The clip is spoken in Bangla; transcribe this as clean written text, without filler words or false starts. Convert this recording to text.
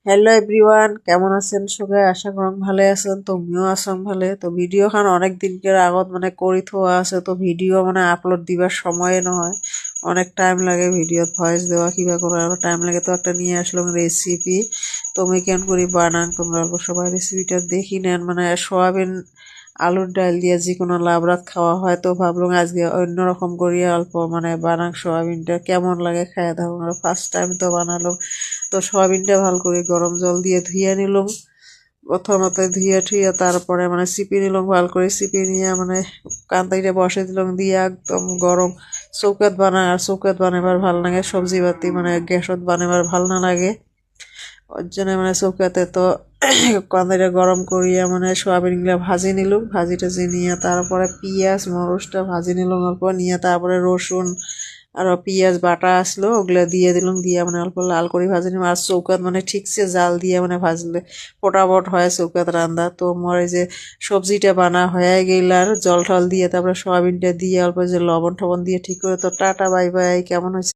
হ্যালো এভরিওয়ান, কেমন আছেন সবাই? আশা করুন ভালো আছেন। তুমিও আছেন ভালো। তো ভিডিও খান অনেক দিনকের আগত করে থোয়া আছে, তো ভিডিও আপলোড দিবার সময় নহয়, অনেক টাইম লাগে ভিডিওত ভয়েস দেওয়া কিবা করার টাইম লাগে। তো একটা নিয়ে আসলাম রেসিপি, তুমি কেন করি বানান তোমরা সবাই রেসিপিটা দেখি নেন। সোয়াবিন আলুর ডাল দিয়ে যে কোনো লাবড়াত খাওয়া হয়, তো ভাবলাম আজকে অন্যরকম করিয়া অল্প বানান সোয়াবিনটা কেমন লাগে খাইয়া দেখুন। ফার্স্ট টাইম তো বানালাম। তো সয়াবিনটা ভালো করে গরম জল দিয়ে ধুয়ে নিলাম। প্রথমতে ধুয়ে ঠুয়ে তারপরে চিপি নিলাম, ভালো করে চিপি নিয়ে কান্তাইটা বসে দিলাম, দিয়ে একদম গরম চৌকাত বানায়। আর চৌকাত বানাবার ভাল লাগে, সবজি বাতি গ্যাসত বানাবার ভাল না লাগে। ওর জন্য চৌকাতে তো কান্দাইটা গরম করিয়া সোয়াবিনগুলা ভাজি নিলাম। ভাজি টাজি নিয়ে তারপরে পিঁয়াজ মরচটা ভাজি নিলাম অল্প, নিয়ে তারপরে রসুন আর পিঁয়াজ বাটা আসলো ওগুলা দিয়ে দিলাম, দিয়ে অল্প লাল করে ভাজি নিলাম। আর চৌকাত ঠিকছে জাল দিয়ে ভাজলে ফটাফট হয় চৌকাত রান্দা। তো মোর এই যে সবজিটা বানা হয়ে গেল, আর জল টল দিয়ে তারপরে সোয়াবিনটা দিয়ে অল্প যে লবণ টবণ দিয়ে ঠিক করে। তো টাটা বাই বাই, কেমন হয়েছে?